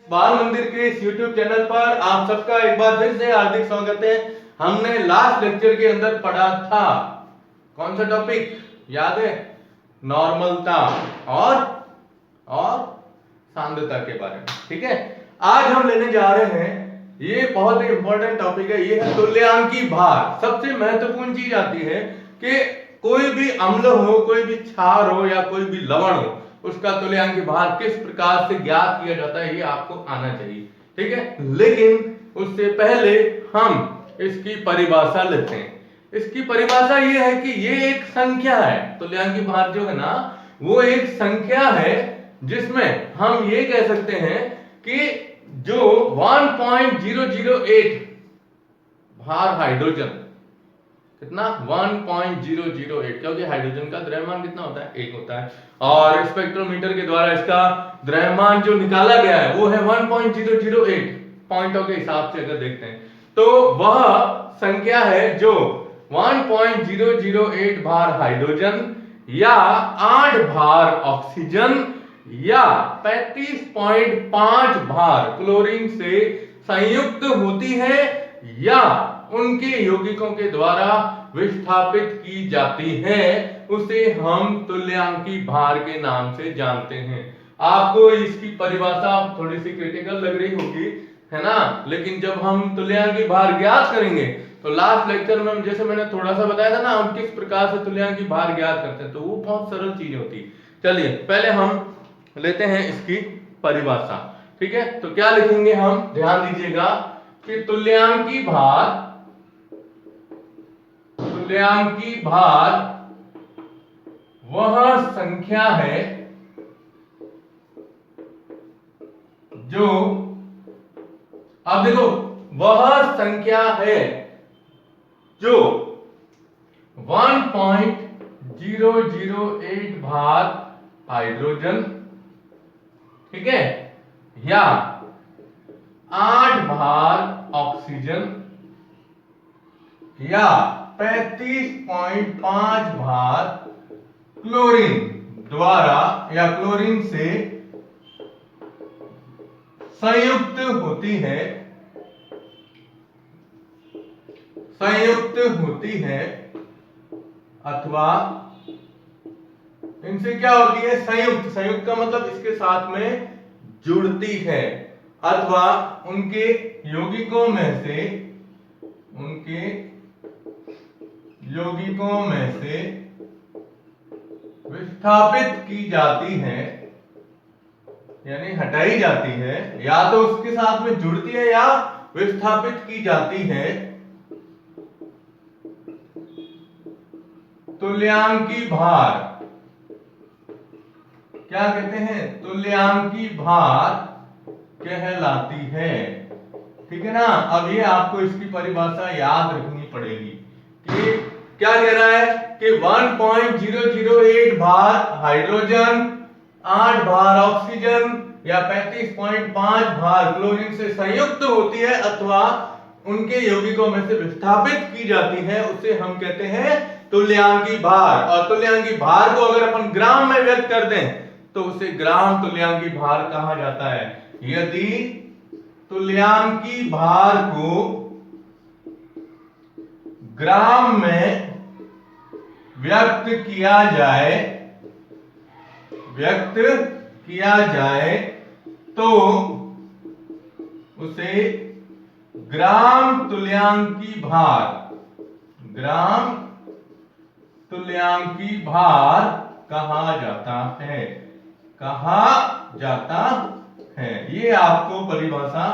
बाल मंदिर के इस YouTube चैनल पर आप सबका एक बार फिर से हार्दिक स्वागत है। हमने लास्ट लेक्चर के अंदर पढ़ा था कौन सा टॉपिक याद है? नॉर्मलता और सांद्रता के बारे में। ठीक है, आज हम लेने जा रहे हैं, ये बहुत ही इंपॉर्टेंट टॉपिक है, ये है तुल्यांकी भार। सबसे महत्वपूर्ण चीज आती है कि कोई भी अम्ल हो, कोई भी क्षार हो या कोई भी लवण हो, उसका तुल्यांकी भार किस प्रकार से ज्ञात किया जाता है ये आपको आना चाहिए। ठीक है, लेकिन उससे पहले हम इसकी परिभाषा लेते हैं। इसकी परिभाषा ये है कि ये एक संख्या है। तुल्यांकी भार जो है ना, वो एक संख्या है जिसमें हम ये कह सकते हैं कि जो 1.008 भार हाइड्रोजन, कितना 1.008, क्योंकि हाइड्रोजन का द्रव्यमान कितना होता है? 1 होता है, और स्पेक्ट्रोमीटर के द्वारा इसका द्रव्यमान जो निकाला गया है वो है 1.008 पॉइंटों के हिसाब से अगर देखते हैं तो वह संख्या है जो 1.008 भार हाइड्रोजन या 8 भार ऑक्सीजन या 35.5 भार क्लोरीन से संयुक्त होती है या उनके यौगिकों के द्वारा विस्थापित की जाती है, उसे हम तुल्यांकी भार के नाम से जानते हैं। आपको इसकी परिभाषा थोड़ी सी क्रिटिकल लग रही होगी, है ना, लेकिन जब हम तुल्यांकी भार ज्ञात करेंगे तो लास्ट लेक्चर में जैसे मैंने थोड़ा सा बताया था ना, हम किस प्रकार से तुल्यांकी भार ज्ञात करते हैं, तो वो बहुत सरल चीज होती है। चलिए पहले हम लेते हैं इसकी परिभाषा। ठीक है, तो क्या लिखेंगे हम, ध्यान दीजिएगा कि तुल्यांकी भार वह संख्या है जो, अब देखो, वह संख्या है जो 1.008 भार हाइड्रोजन, ठीक है, या 8 भार ऑक्सीजन या 35.5 भार क्लोरीन द्वारा या क्लोरीन से संयुक्त होती है अथवा इनसे क्या होती है? संयुक्त का मतलब इसके साथ में जुड़ती है अथवा उनके यौगिकों में से विस्थापित की जाती है, यानी हटाई जाती है, या तो उसके साथ में जुड़ती है या विस्थापित की जाती है तुल्यांकी भार। क्या कहते हैं? तुल्यांकी भार कहलाती है। ठीक है ना, अब ये आपको इसकी परिभाषा याद रखनी पड़ेगी कि क्या कह रहा है कि 1.008 भार हाइड्रोजन, 8 भार ऑक्सीजन या 35.5 भार क्लोरीन से संयुक्त होती है अथवा उनके यौगिकों में से विस्थापित की जाती है, उसे हम कहते हैं तुल्यांकी भार। और तुल्यांकी भार को अगर अपन ग्राम में व्यक्त कर दें तो उसे ग्राम तुल्यांकी भार कहा जाता है। यदि तुल्यांकी भार को ग्राम में व्यक्त किया जाए तो उसे ग्राम तुल्यांकी भार कहा जाता है। ये आपको परिभाषा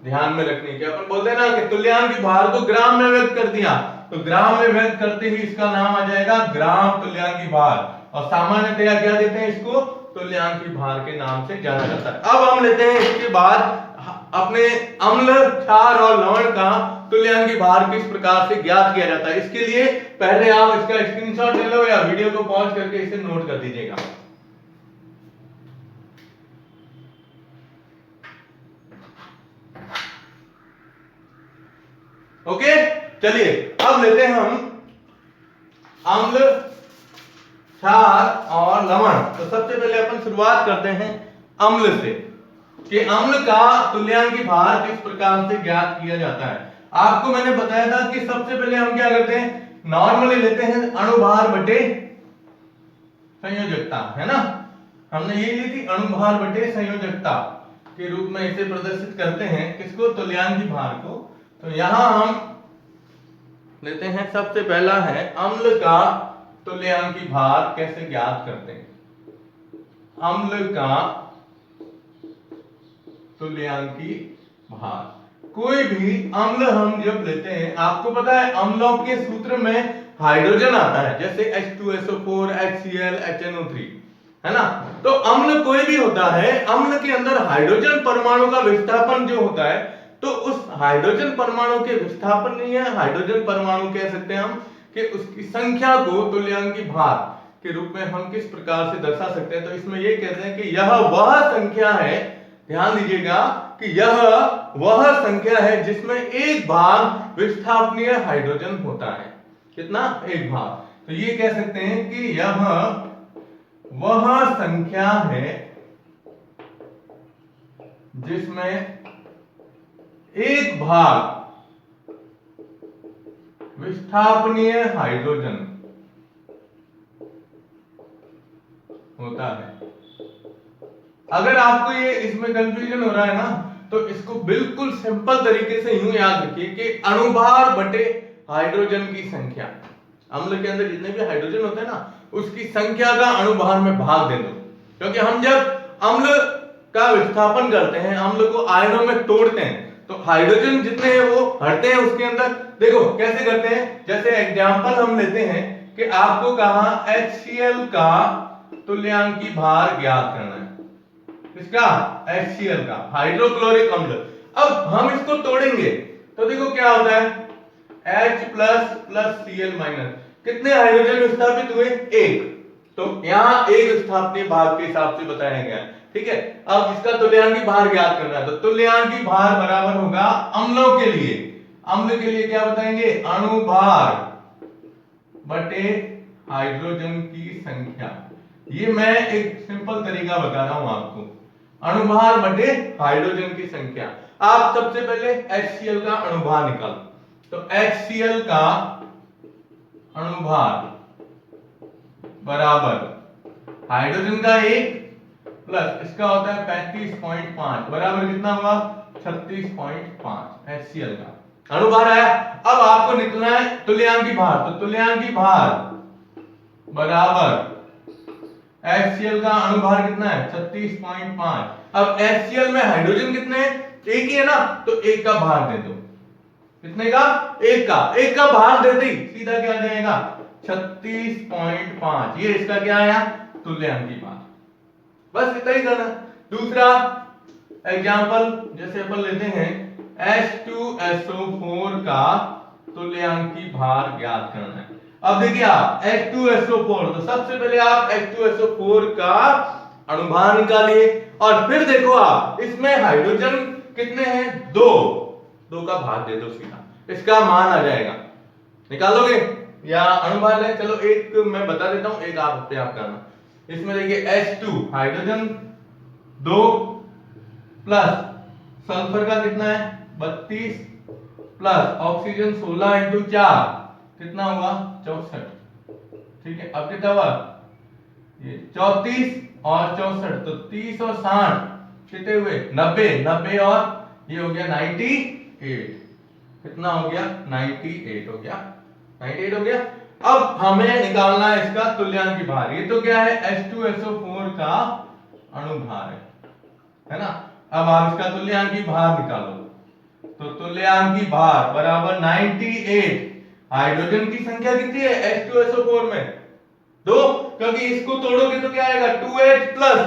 ध्यान में रखनी है। अपन बोलते हैं ना कि तुल्यांकी भार को ग्राम में व्यक्त कर दिया, तो ग्राम में व्यक्त करते ही इसका नाम आ जाएगा ग्राम तुल्यांकी भार, और सामान्यतया क्या देते हैं इसको? तुल्यांकी भार के नाम से जाना जाता है। अब हम लेते हैं इसके बाद अपने अम्ल, क्षार और लवण का तुल्यांकी भार किस प्रकार से ज्ञात किया जाता है। इसके लिए पहले आप इसका स्क्रीनशॉट ले लो या वीडियो को पॉज करके इसे नोट कर दीजिएगा। ओके, चलिए अब लेते हैं हम अम्ल, क्षार और लवण। तो सबसे पहले अपन शुरुआत करते हैं अम्ल से। कि अम्ल का तुल्यांकी भार किस प्रकार से ज्ञात किया जाता है। आपको मैंने बताया था कि सबसे पहले हम क्या करते हैं, नॉर्मली लेते हैं अणुभार बटे संयोजकता, है ना। हमने ये ली थी अणुभार बटे संयोजकता के रूप में इसे प्रदर्शित करते हैं, किसको, तुल्यांकी भार को। तो यहां हम लेते हैं, सबसे पहला है अम्ल का तुल्यांकी भार कैसे ज्ञात करते हैं। अम्ल का तुल्यांकी भार, कोई भी अम्ल हम जब लेते हैं, आपको पता है अम्लों के सूत्र में हाइड्रोजन आता है, जैसे H2SO4, HCl, HNO3, है ना। तो अम्ल कोई भी होता है, अम्ल के अंदर हाइड्रोजन परमाणु का विस्थापन जो होता है, तो उस हाइड्रोजन परमाणु के विस्थापन नहीं है, हाइड्रोजन परमाणु कह सकते हैं हम कि उसकी संख्या को तुल्यांकी भार के रूप में हम किस प्रकार से दर्शा सकते हैं। तो इसमें ये कहते हैं कि यह वह संख्या है, ध्यान दीजिएगा कि यह वह संख्या है जिसमें एक भाग विस्थापनीय हाइड्रोजन होता है। कितना, एक भाग। तो ये कह सकते हैं कि यह वह संख्या है जिसमें एक भाग विस्थापनीय हाइड्रोजन होता है। अगर आपको ये इसमें कंफ्यूजन हो रहा है ना, तो इसको बिल्कुल सिंपल तरीके से यूं याद रखिए कि अणुभार बटे हाइड्रोजन की संख्या, अम्ल के अंदर जितने भी हाइड्रोजन होते हैं ना, उसकी संख्या का अणुभार में भाग दे दो। क्योंकि हम जब अम्ल का विस्थापन करते हैं, अम्ल को आयनों में तोड़ते हैं, तो हाइड्रोजन जितने हैं वो हटते हैं उसके अंदर। देखो कैसे करते हैं, जैसे एग्जांपल हम लेते हैं कि आपको कहा HCl का तुल्यांकी भार ज्ञात करना है, इसका HCl का, हाइड्रोक्लोरिक अम्ल। अब हम इसको तोड़ेंगे तो देखो क्या होता है, H प्लस Cl माइनस, कितने हाइड्रोजन विस्थापित हुए, एक। तो यहां एक विस्थापनीय भाग के हिसाब से बताया गया, ठीक है। अब इसका तुल्यांकी भार ज्ञात करना है, तो तुल्यांकी भार बराबर होगा अम्लों के लिए, अम्ल के लिए क्या बताएंगे, अणुभार बटे हाइड्रोजन की संख्या। ये मैं एक सिंपल तरीका बता रहा हूं आपको, अणुभार बटे हाइड्रोजन की संख्या। आप सबसे पहले HCl का अणुभार निकालो, तो HCl का अणुभार बराबर हाइड्रोजन का एक प्लस इसका होता है 35.5 बराबर कितना हुआ, 36.5 HCl का अणुभार आया। अब आपको निकलना है तुल्यांकी भार, तो तुल्यांकी भार बराबर HCl का अणुभार कितना है, 36.5। अब HCl में हाइड्रोजन कितने हैं, एक ही है ना, तो एक का भार दे दो, कितने का, एक का भार देते ही सीधा क्या आ जाएगा, 36.5। ये इसका क्या आया, तुल्यांकी भार। बस इतना ही करना। दूसरा एग्जांपल जैसे अपन लेते हैं H2SO4 का तुल्यांकी भार ज्ञात करना है। अब देखिए आप H2SO4, तो सबसे पहले आप H2SO4 का अणुभार निकालिए, और फिर देखो आप इसमें हाइड्रोजन कितने हैं, दो का भार दे दो सीधा, इसका मान आ जाएगा। निकालोगे या अणुभार ले, चलो एक मैं बता देता हूं, एक आप अपने आप करना। इसमें देखिए H2 हाइड्रोजन 2 प्लस सल्फर का कितना है 32 प्लस ऑक्सीजन 16 इंटू 4 कितना हुआ 64, ठीक है। अब कितना हुआ ये 34 और 64, तो 30 और 60 कितने हुए 90 और ये हो गया 98, कितना हो गया 98 हो गया, 98 हो गया। अब हमें निकालना है इसका तुल्यांकी भार। ये तो क्या है H2SO4 का अणुभार है ना। अब आप इसका तुल्यांकी भार निकालो, तो तुल्यांकी भार बराबर 98। हाइड्रोजन की संख्या कितनी है H2SO4 में 2, क्योंकि इसको तोड़ोगे तो क्या आएगा 2H प्लस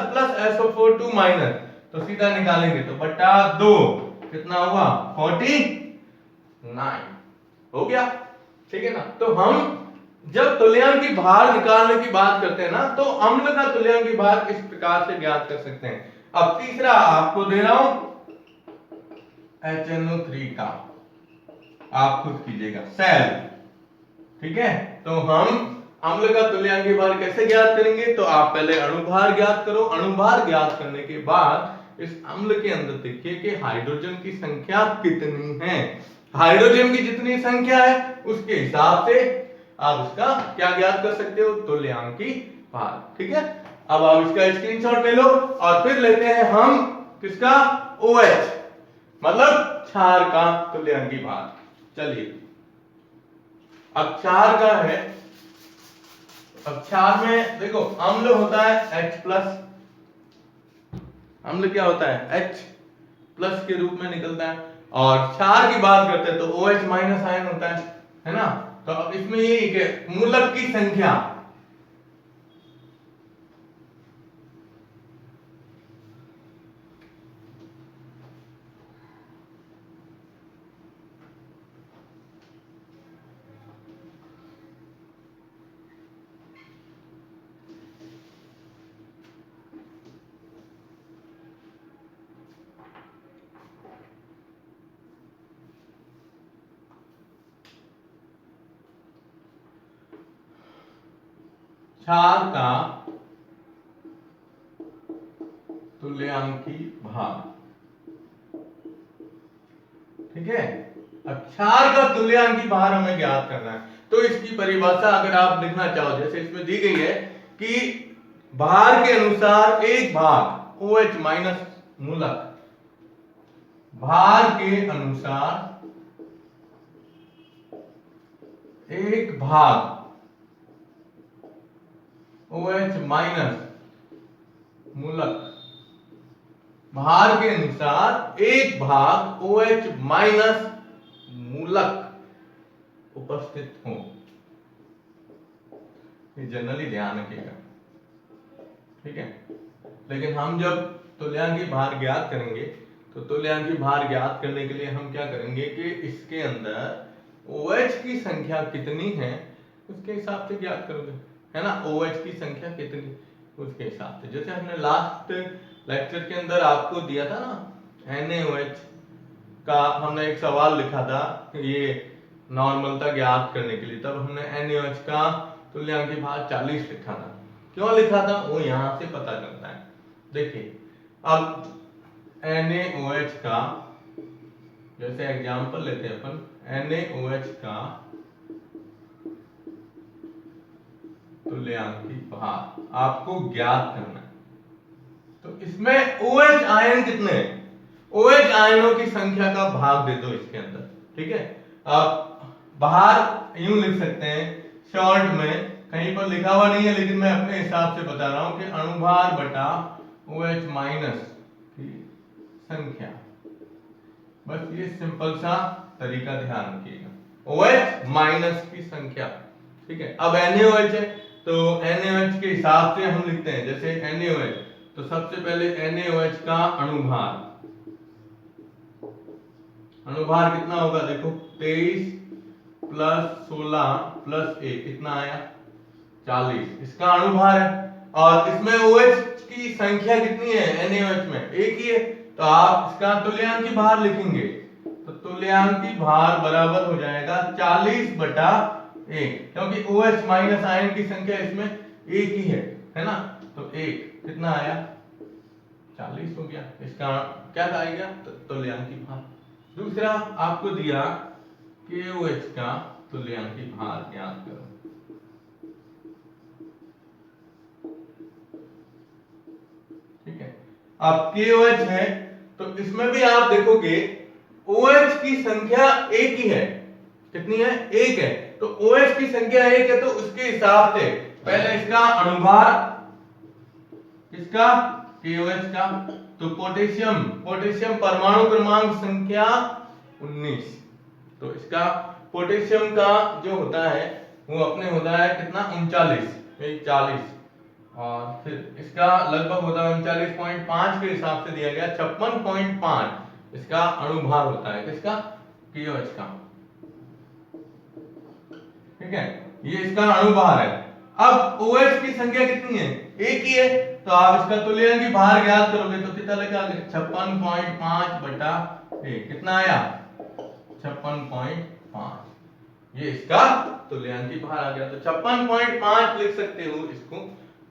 SO4 2 माइनस, तो सीधा निकालेंगे तो बटा 2 कितना हुआ 49 हो गया, ठीक है ना। तो हम जब तुल्यांकी भार निकालने की बात करते हैं ना, तो अम्ल का तुल्यांकी भार इस प्रकार से ज्ञात कर सकते हैं। अब तीसरा आपको दे रहा हूं HNO3 का, आप खुद कीजिएगा सेल, ठीक है। तो हम अम्ल का तुल्यांकी भार कैसे ज्ञात करेंगे, तो आप पहले अणुभार ज्ञात करो, अणुभार ज्ञात करने के बाद इस अम्ल के अंदर देखिए कि हाइड्रोजन की संख्या कितनी है। हाइड्रोजन की जितनी संख्या है उसके हिसाब से आप इसका क्या ज्ञात कर सकते हो, तुल्यांकी भार। ठीक है, अब आप इसका स्क्रीनशॉट ले लो और फिर लेते हैं हम किसका, OH मतलब क्षार का तुल्यांकी भार। चलिए अब क्षार का है, अब क्षार में देखो अम्ल होता है H+, अम्ल क्या होता है H+ के रूप में निकलता है, और क्षार की बात करते हैं तो OH- आयन होता है ना। तो अब इसमें ये कि मूलक की संख्या, क्षार का तुल्यांकी भार। ठीक है, अब क्षार का तुल्यांकी भार हमें ज्ञात करना है, तो इसकी परिभाषा अगर आप लिखना चाहो जैसे इसमें दी गई है कि भार के अनुसार एक भाग OH माइनस मूलक, भार के अनुसार एक भाग OH माइनस मूलक, भार के अनुसार एक भाग OH माइनस मूलक उपस्थित हो। ये जनरली ध्यान रखिएगा। ठीक है, लेकिन हम जब तुल्यांकी भार ज्ञात करेंगे तो तुल्यांकी भार ज्ञात करने के लिए हम क्या करेंगे कि इसके अंदर OH की संख्या कितनी है उसके हिसाब से ज्ञात करोगे, है ना। OH की संख्या कितनी उसके हिसाब से, जैसे हमने लास्ट लेक्चर के अंदर आपको दिया था ना NaOH का, हमने एक सवाल लिखा था ये नॉर्मलता ज्ञात करने के लिए, तब हमने NaOH का तुल्यांकी भार 40 लिखा था। क्यों लिखा था वो यहां से पता चलता है। देखिए अब NaOH का, जैसे एग्जांपल लेते हैं अपन, NaOH का तुल्यांकी भार आपको ज्ञात करना है, तो इसमें OH आयन कितने हैं, OH आयनों की संख्या का भाग दे दो इसके अंदर। ठीक है, अब बाहर यूं लिख सकते हैं, शॉर्ट में कहीं पर लिखा हुआ नहीं है लेकिन मैं अपने हिसाब से बता रहा हूं कि अणुभार बटा OH माइनस की संख्या। बस ये सिंपल सा तरीका ध्यान रखिएगा, OH माइनस की संख्या। ठीक है, अब NaOH है तो NaOH के हिसाब से हम लिखते हैं, जैसे NaOH तो सबसे पहले NaOH का अणुभार, अणुभार कितना होगा देखो 23 + 16 + 1 कितना आया 40, इसका अणुभार है। और इसमें OH की संख्या कितनी है NaOH में, एक ही है, तो आप इसका तुल्यांकी भार लिखेंगे तो तुल्यांकी भार बराबर हो जाएगा 40/1, क्योंकि OH माइनस आयन की संख्या इसमें एक ही है ना। तो एक कितना आया 40 हो गया, इसका क्या आएगा तुल्यांकी भार। दूसरा आपको दिया KOH का तुल्यांकी भार ज्ञात करो। ठीक है, अब KOH है तो इसमें भी आप देखोगे OH की संख्या एक ही है, कितनी है एक है, तो OH की संख्या एक है तो उसके हिसाब से पहले इसका अणुभार किसका KOH का, तो पोटेशियम, पोटेशियम परमाणु क्रमांक संख्या 19, तो इसका पोटेशियम का जो होता है वो अपने होता है कितना 39, 40, और फिर इसका लगभग होता है 39.5 के हिसाब से दिया गया 56.5 इसका अणुभार होता है, किसका KOH का। ठीक है, ये इसका अणुभार है। अब OH की संख्या कितनी है एक ही है, तो आप इसका तुल्यांकी भार ज्ञात करोगे तो कितना लगा 56.5/1 कितना आया 56.5, ये इसका तुल्यांकी भार आ गया, तो 56.5 लिख सकते हो इसको।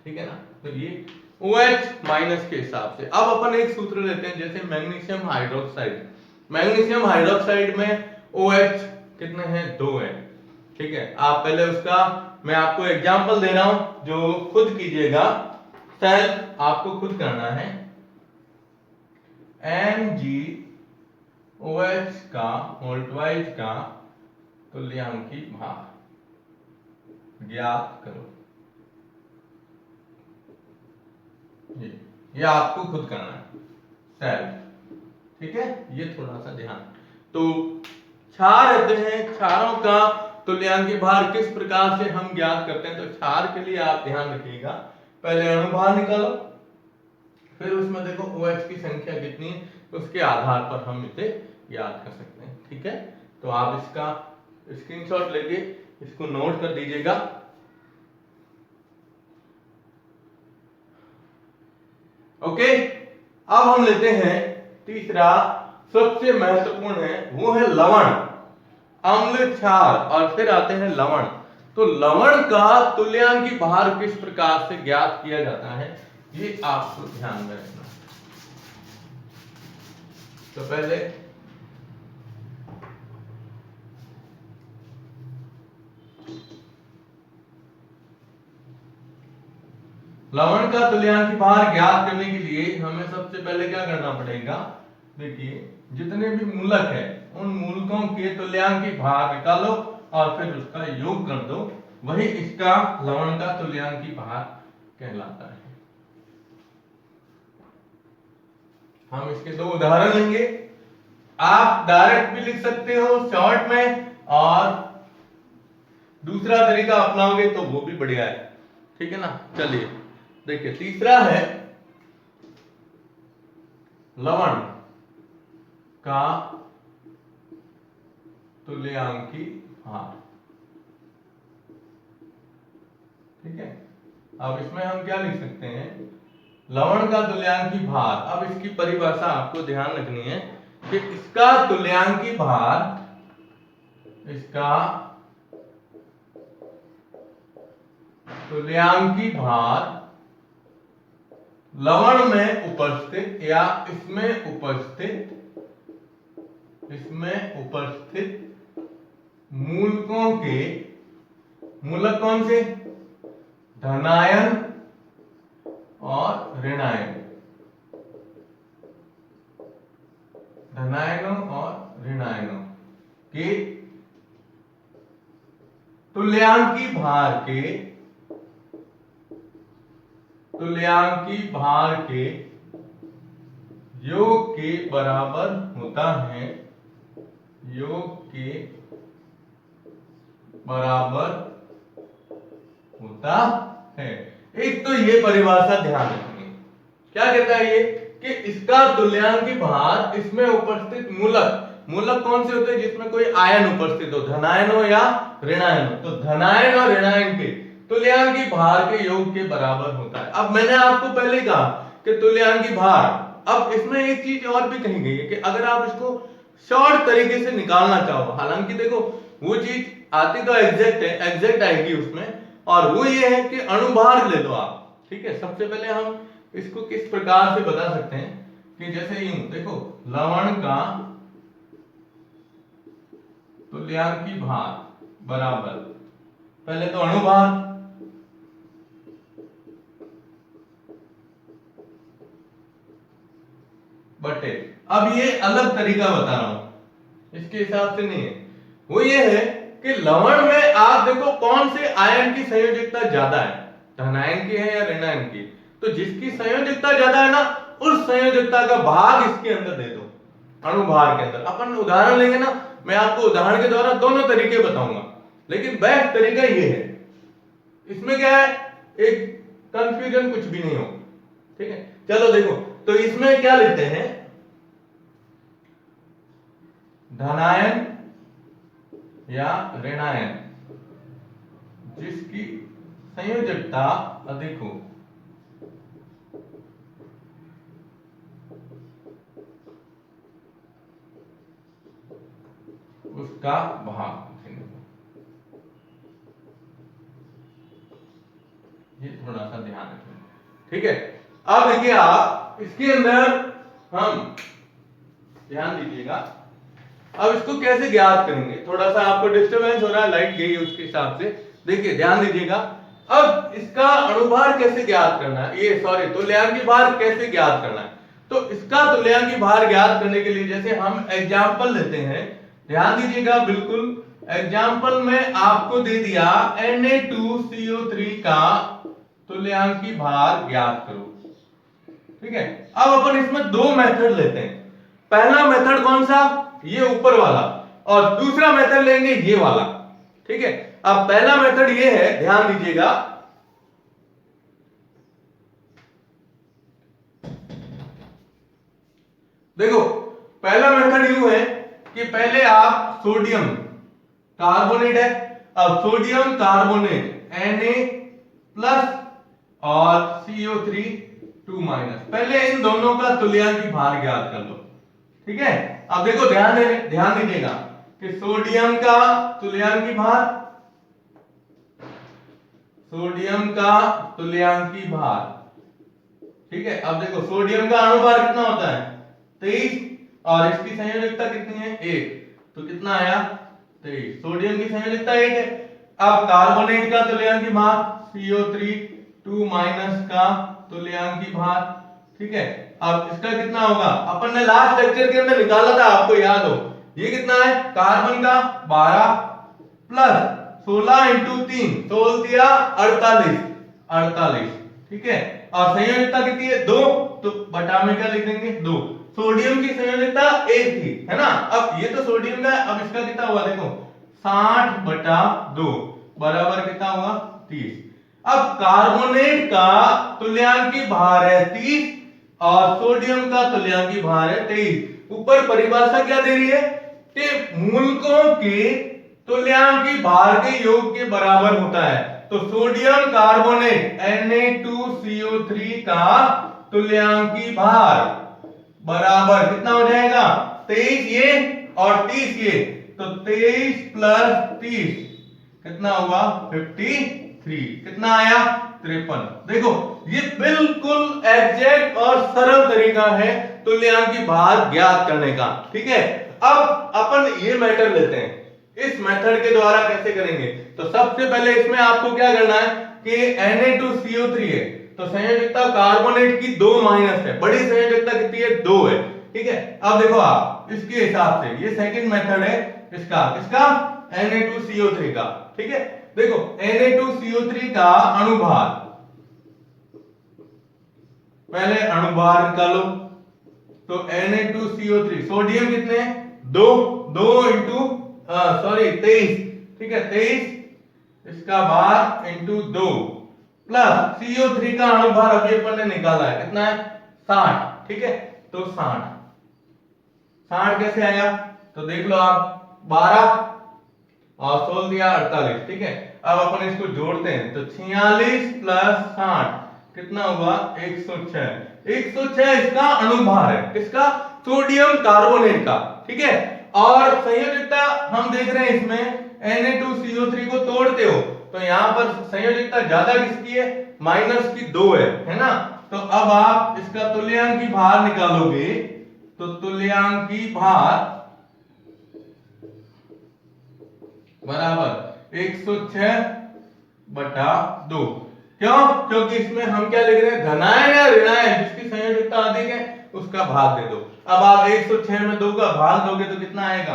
ठीक है ना, तो ये OH माइनस के हिसाब से। अब अपन एक सूत्र लेते हैं, जैसे मैग्नीशियम हाइड्रोक्साइड, मैग्नीशियम हाइड्रोक्साइड में OH कितने हैं, 2 है। ठीक है, आप पहले उसका मैं आपको एग्जांपल दे रहा हूं जो खुद कीजिएगा, सेल्फ आपको खुद करना है। MgOH का मोल्टवाइज का तुल्यांकी भार ज्ञात करो। ये आपको खुद करना है सेल्फ। ठीक है, ये थोड़ा सा ध्यान। तो क्षार रहते हैं, क्षारों का तुल्यांकी भार किस प्रकार से हम ज्ञात करते हैं, तो क्षार के लिए आप ध्यान रखिएगा, पहले अणुभार निकालो, फिर उसमें देखो OH की संख्या कितनी है, उसके आधार पर हम इसे याद कर सकते हैं। ठीक है, तो आप इसका स्क्रीनशॉट लेके इसको नोट कर दीजिएगा। ओके, अब हम लेते हैं तीसरा, सबसे महत्वपूर्ण है, वो है लवण, अम्ल, क्षार और फिर आते हैं लवण। तो लवण का तुल्यांकी भार किस प्रकार से ज्ञात किया जाता है, ये आपको ध्यान में रखना। तो पहले लवण का तुल्यांकी भार ज्ञात करने के लिए हमें सबसे पहले क्या करना पड़ेगा, देखिए जितने भी मूलक है उन मूलकों के तुल्यांकी भार निकालो और फिर उसका योग कर दो, वही इसका लवण का तुल्यांकी भार कहलाता है। हम इसके 2 उदाहरण लेंगे, आप डायरेक्ट भी लिख सकते हो शॉर्ट में, और दूसरा तरीका अपनाओगे तो वो भी बढ़िया है। ठीक है ना, चलिए देखिए, तीसरा है लवण का तुल्यांकी भार। ठीक है, अब इसमें हम क्या लिख सकते हैं, लवण का तुल्यांकी भार। अब इसकी परिभाषा आपको ध्यान रखनी है कि इसका तुल्यांकी भार, इसका तुल्यांकी भार लवण में उपस्थित या इसमें उपस्थित मूलकों के, मूलक कौन से, धनायन और ऋणायन, धनायनों और ऋणायनों के तुल्यांकी भार के योग के बराबर होता है, योग के बराबर होता है। एक तो ये परिभाषा ध्यान रखनी, क्या कहता है ये, कि इसका तुल्यांकी भार इसमें उपस्थित मूलक, मूलक कौन से होते हैं, जिसमें कोई आयन उपस्थित हो, धनायन हो या ऋणायन हो, तो धनायन और ऋणायन के तुल्यांकी भार के योग के बराबर होता है। अब मैंने आपको पहले कहा कि तुल्यांकी भार, अब इसमें एक चीज और भी कही गई है कि अगर आप इसको शॉर्ट तरीके से निकालना चाहो, हालांकि देखो वो चीज आती तो एग्जैक्ट है, एग्जैक्ट आएगी उसमें, और वो ये है कि अणुभार ले लो आप। ठीक है, सबसे पहले हम इसको किस प्रकार से बता सकते हैं कि जैसे यूं देखो, लवण का तुल्यांकी भार बराबर, पहले तो अणुभार, बटे, अब ये अलग तरीका बता रहा हूं, इसके हिसाब से नहीं है, वो ये है कि लवण में आप देखो कौन से आयन की संयोजकता ज्यादा है, धनायन की है या ऋणायन की, तो जिसकी संयोजकता ज्यादा है ना, उस संयोजकता का भाग इसके अंदर दे दो, अणुभार के अंदर। अपन उदाहरण लेंगे ना, मैं आपको उदाहरण के द्वारा दोनों तरीके बताऊंगा, लेकिन बेस्ट तरीका ये है, इसमें क्या है, एक कंफ्यूजन कुछ भी नहीं हो। ठीक है, चलो देखो, तो इसमें क्या लेते हैं, धनायन या ऋणायन जिसकी संयोजकता अधिक हो, उसका भाग, ये थोड़ा सा ध्यान रखें। ठीक है, अब देखिए आप इसके अंदर हम ध्यान दीजिएगा, अब इसको कैसे ज्ञात करेंगे, थोड़ा सा आपको डिस्टरबेंस हो रहा है, लाइट गई है उसके हिसाब से, देखिए ध्यान दीजिएगा। अब इसका अणुभार कैसे ज्ञात करना है, ये सॉरी तुल्यांकी भार कैसे ज्ञात करना है। तो इसका तुल्यांकी भार ज्ञात करने के लिए जैसे हम एग्जांपल लेते हैं, ध्यान दीजिएगा बिल्कुल। एग्जांपल में आपको दे दिया Na2CO3 का तुल्यांकी भार ज्ञात करो, ठीक है। अब अपन इसमें दो मेथड लेते हैं। पहला मेथड कौन सा, ये ऊपर वाला, और दूसरा मेथड लेंगे ये वाला, ठीक है। अब पहला मेथड ये है, ध्यान दीजिएगा, देखो पहला मेथड यूं है कि पहले आप सोडियम कार्बोनेट है, अब सोडियम कार्बोनेट Na+ और CO3 2-, पहले इन दोनों का तुल्यांकी भार ज्ञात कर लो, ठीक है। अब देखो ध्यान दीजिएगा कि सोडियम का तुल्यांकी भार, सोडियम का तुल्यांकी भार, ठीक है। अब देखो सोडियम का अणुभार कितना होता है 23, और इसकी संयोजकता कितनी है 1, तो कितना आया 23, सोडियम की संयोजकता 1 है। अब कार्बोनेट का तुल्यांकी भार CO3 2- का तुल्यांकी भार, ठीक है। अब इसका कितना होगा, अपन ने लास्ट लेक्चर के अंदर निकाला था, आपको याद हो, ये कितना है, कार्बन का 12 प्लस 16 इंटू 3 16 दिया 48, ठीक है। और संयोजकता कितनी है 2, तो बटा में क्या लिख देंगे 2। सोडियम की संयोजकता 1 थी, है ना। अब ये तो सोडियम का है, अब इसका कितना हुआ देखो 60/2 बराबर कितना हुआ 30। अब कार्बोनेट का तुल्यांकी भार है 30 और सोडियम का तुल्यांकी भार है 23। ऊपर परिभाषा क्या दे रही है कि मूलकों के तुल्यांकी भार के योग के बराबर होता है। तो सोडियम कार्बोनेट Na2CO3 का तुल्यांकी भार बराबर कितना हो जाएगा 23 ये और 30 ये, तो 23 + 30 कितना हुआ 53, कितना आया 53। देखो ये बिल्कुल एग्जैक्ट और सरल तरीका है तुल्यांकी भार ज्ञात करने का, ठीक है। अब अपन ये मेथड लेते हैं, इस मेथड के द्वारा कैसे करेंगे, तो सबसे पहले इसमें आपको क्या करना है कि Na2CO3 है, तो संयोजकता कार्बोनेट की 2- है, बड़ी संयोजकता कितनी है 2 है, ठीक है। अब देखो आप इसके हिसाब से, ये सेकंड मेथड है इसका Na2CO3 का, ठीक है। देखो Na2CO3 का अणुभार, पहले अणुभार निकालो, तो Na2CO3 सोडियम कितने 2 इंटू 23, ठीक है 23, इसका भार इंटू 2 प्लस CO3 का अणुभार अभी अपन ने निकाला है कितना है 60, ठीक है। तो 60 कैसे आया, तो देख लो आप 12 और 16 दिया 48, ठीक है। अब अपन इसको जोड़ते हैं, तो 46 + 60 कितना हुआ 106 इसका अणुभार है, किसका सोडियम कार्बोनेट का, ठीक है। और संयोजकता हम देख रहे हैं इसमें Na2CO3 को तोड़ते हो तो यहां पर संयोजकता ज्यादा किसकी है -2 है ना। तो अब आप इसका तुल्यांकी भार निकालोगे, तो तुल्यांकी भार बराबर 106/2, क्यों, क्योंकि इसमें हम क्या लिख रहे हैं धनायन या ऋणायन, जिसकी संयोजकता अधिक है उसका भाग दे दो। अब आप 106 में 2 का भाग दोगे तो कितना आएगा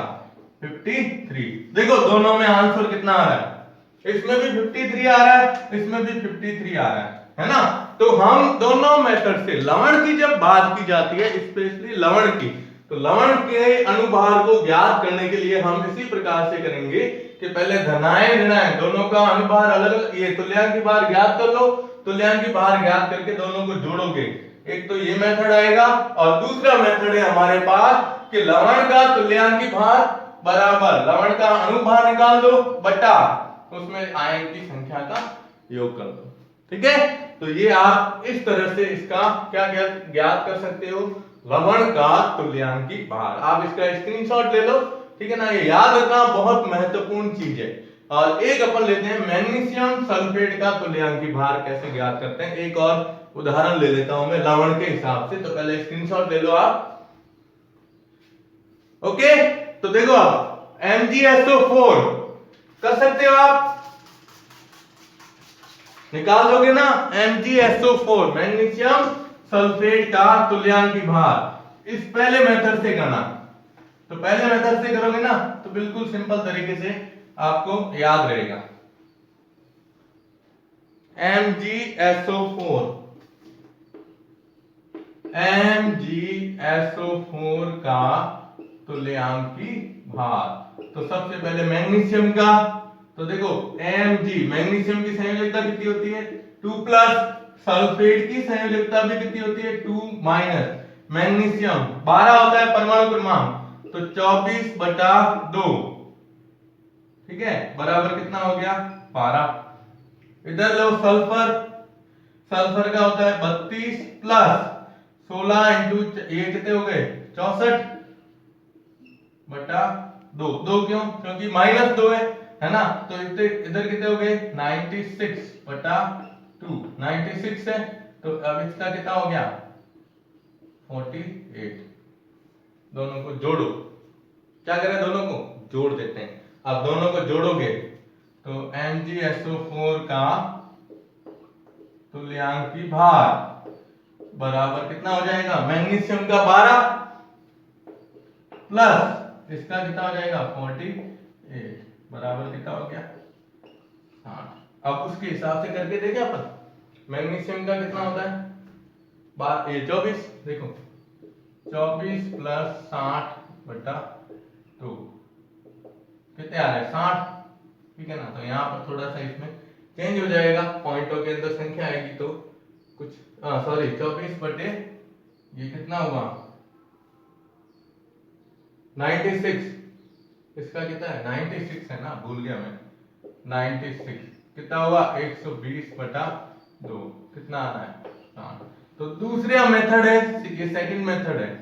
53। देखो दोनों में आंसर कितना आ रहा है, इसमें भी 53 आ रहा है, इसमें भी 53 आ रहा है ना। तो हम दोनों मेथड से लवण की जब बात की जाती है, स्पेशली लवण की, तो लवण के अणुभार को ज्ञात करने के लिए हम इसी प्रकार से करेंगे कि पहले धनायन ऋणायन दोनों का अणुभार अलग अलग, ये तुल्यांकी भार ज्ञात कर लो, तुल्यांकी भार ज्ञात करके दोनों को जोड़ोगे, एक तो ये मेथड आएगा और दूसरा मेथड है हमारे पास कि लवण का तुल्यांकी भार बराबर लवण का अणुभार निकाल दो बटा उसमें आयन की संख्या का योग कर दो, ठीक है। तो ये आप इस तरह से इसका क्या ज्ञात कर सकते हो, लवण का तुल्यांकी भार। आप इसका स्क्रीनशॉट ले लो, ठीक है ना, ये याद रखना बहुत महत्वपूर्ण चीज है। और एक अपन लेते हैं मैग्नीशियम सल्फेट का तुल्यांकी भार कैसे ज्ञात करते हैं, एक और उदाहरण ले लेता हूं मैं लवण के हिसाब से, तो पहले स्क्रीनशॉट ले लो आप। ओके, तो देखो आप MgSO4 कर सकते हो, आप निकाल दोगे ना MgSO4 मैग्नीशियम सल्फेट का तुल्यांकी भार इस पहले मेथड से करना। तो पहले मेथड से करोगे ना तो बिल्कुल सिंपल तरीके से आपको याद रहेगा। MgSO4 का तुल्यांकी भार, तो सबसे पहले मैग्नीशियम का, तो देखो Mg मैग्नीशियम की संयोजकता कितनी होती है 2 प्लस, सल्फेट की संयोजकता भी कितनी होती है 2 माइनस, मैग्नीशियम 12 होता है परमाणु क्रमांक, तो 24/2, ठीक है, बराबर कितना हो गया 12। इधर लो सल्फर, सल्फर का होता है 32 प्लस 16 इंटू ये कितने हो गए 64/2, 2 क्यों, क्योंकि -2 है ना, तो इधर कितने हो गए 96/2, 96 है, तो अब इसका कितना हो गया 48। दोनों को जोड़ो, क्या करें दोनों को जोड़ देते हैं। अब दोनों को जोड़ोगे तो MgSO4 का तुल्यांकी भार बराबर कितना हो जाएगा, मैग्नीशियम का 12 प्लस इसका कितना हो जाएगा 48, बराबर कितना हो गया 60। अब उसके हिसाब से करके देखें अपन, मैग्नीशियम का कितना होता है 24, देखो 24 प्लस 60/2 कितने आ रहे हैं 60, ठीक है ना। तो यहाँ पर थोड़ा सा इसमें चेंज हो जाएगा, पॉइंटों के अंदर संख्या आएगी तो कुछ सॉरी 24 बटे ये कितना हुआ 96, इसका कितना है 96 है ना, भूल गया मैं 96 कितना हुआ 120/2, कितना आ रहा है 60। तो दूसरा मेथड है, ये सेकंड मेथड है,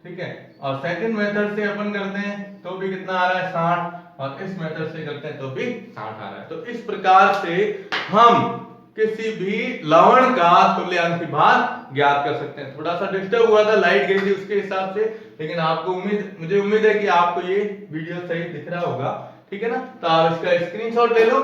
ठीक है, और सेकंड मेथड से अपन करते हैं तो भी कितना आ रहा है 60, और इस मेथड से करते हैं तो भी 60 आ रहा है। तो इस प्रकार से हम किसी भी लवण का तुल्यांकी भार ज्ञात कर सकते हैं। थोड़ा सा डिस्टर्ब हुआ था, लाइट गई थी उसके हिसाब से, लेकिन आपको मुझे उम्मीद है कि आपको ये वीडियो सही दिख रहा होगा, ठीक है ना। तो आप इसका स्क्रीनशॉट ले लो।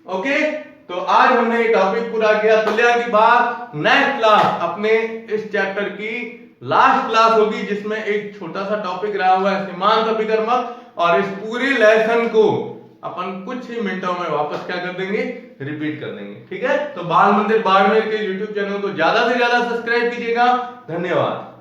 ओके, तो आज हमने ये टॉपिक पूरा किया तुल्यांकी भार। नेक्स्ट क्लास अपने इस चैप्टर की लास्ट क्लास होगी, जिसमें एक छोटा सा टॉपिक रहा हुआ है सीमांत अभिकर्मक, और इस पूरी लेसन को अपन कुछ ही मिनटों में वापस क्या कर देंगे, रिपीट कर देंगे, ठीक है। तो बाल मंदिर बाड़मेर के यूट्यूब चैनल को ज्यादा से ज्यादा सब्सक्राइब कीजिएगा। धन्यवाद।